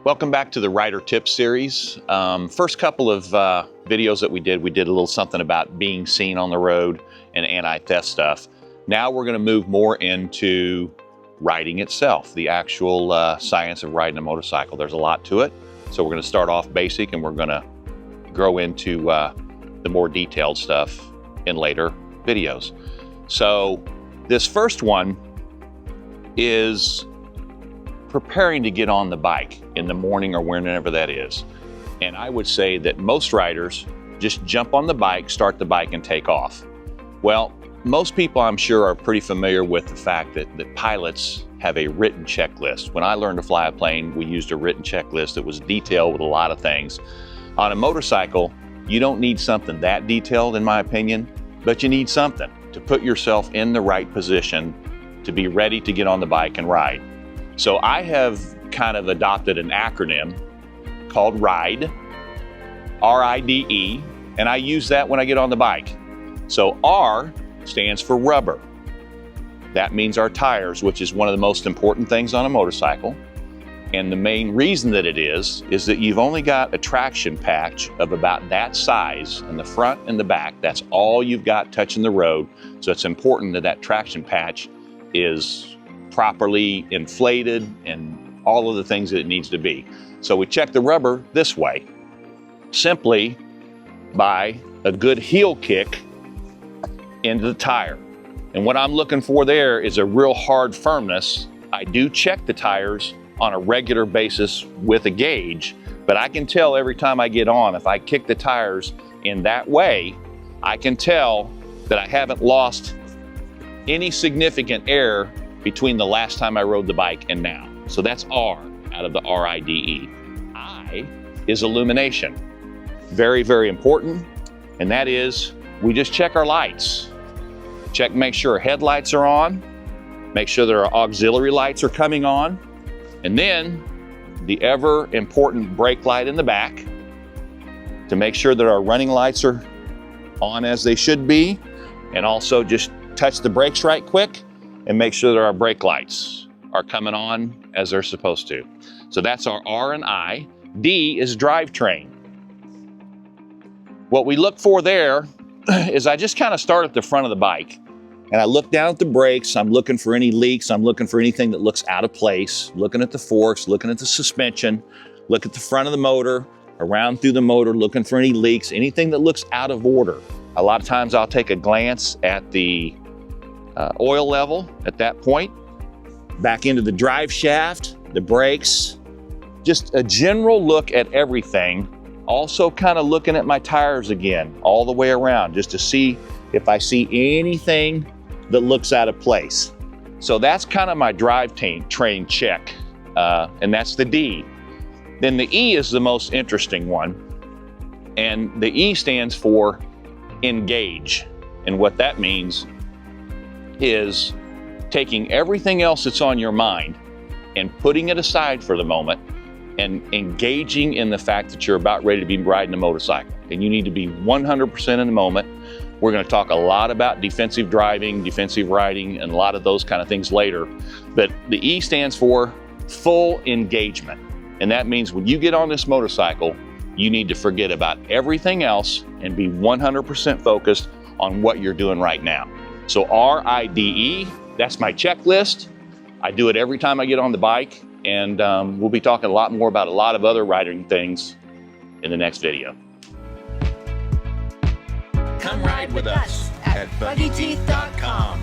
Welcome back to the Rider Tips series. First couple of videos that we did a little something about being seen on the road and anti-theft stuff. Now we're going to move more into riding itself, the actual science of riding a motorcycle. There's a lot to it, so we're going to start off basic and we're going to grow into the more detailed stuff in later videos. So this first one is preparing to get on the bike in the morning or whenever that is. And I would say that most riders just jump on the bike, start the bike, and take off. Well, most people, I'm sure, are pretty familiar with the fact that pilots have a written checklist. When I learned to fly a plane, we used a written checklist that was detailed with a lot of things. On a motorcycle, you don't need something that detailed, in my opinion, but you need something to put yourself in the right position to be ready to get on the bike and ride. So I have kind of adopted an acronym called R.I.D.E, R-I-D-E, and I use that when I get on the bike. So R stands for rubber. That means our tires, which is one of the most important things on a motorcycle. And the main reason that it is that you've only got a traction patch of about that size in the front and the back. That's all you've got touching the road. So it's important that that traction patch is properly inflated and all of the things that it needs to be. So we check the rubber this way, simply by a good heel kick into the tire. And what I'm looking for there is a real hard firmness. I do check the tires on a regular basis with a gauge, but I can tell every time I get on, if I kick the tires in that way, I can tell that I haven't lost any significant air between the last time I rode the bike and now. So that's R out of the R-I-D-E. I is illumination. Very, very important. And that is, we just check our lights. Check, make sure our headlights are on, make sure that our auxiliary lights are coming on, and then the ever important brake light in the back to make sure that our running lights are on as they should be, and also just touch the brakes right quick and make sure that our brake lights are coming on as they're supposed to. So that's our R and I. D is drivetrain. What we look for there is I just kind of start at the front of the bike and I look down at the brakes. I'm looking for any leaks. I'm looking for anything that looks out of place, looking at the forks, looking at the suspension, look at the front of the motor, around through the motor, looking for any leaks, anything that looks out of order. A lot of times I'll take a glance at the oil level at that point, back into the drive shaft, the brakes, just a general look at everything. Also kind of looking at my tires again, all the way around, just to see if I see anything that looks out of place. So that's kind of my drivetrain check, and that's the D. Then the E is the most interesting one, and the E stands for engage. And what that means is taking everything else that's on your mind and putting it aside for the moment and engaging in the fact that you're about ready to be riding a motorcycle. And you need to be 100% in the moment. We're going to talk a lot about defensive driving, defensive riding, and a lot of those kind of things later. But the E stands for full engagement. And that means when you get on this motorcycle, you need to forget about everything else and be 100% focused on what you're doing right now. So R-I-D-E, that's my checklist. I do it every time I get on the bike, and we'll be talking a lot more about a lot of other riding things in the next video. Come ride with us at buggyteeth.com.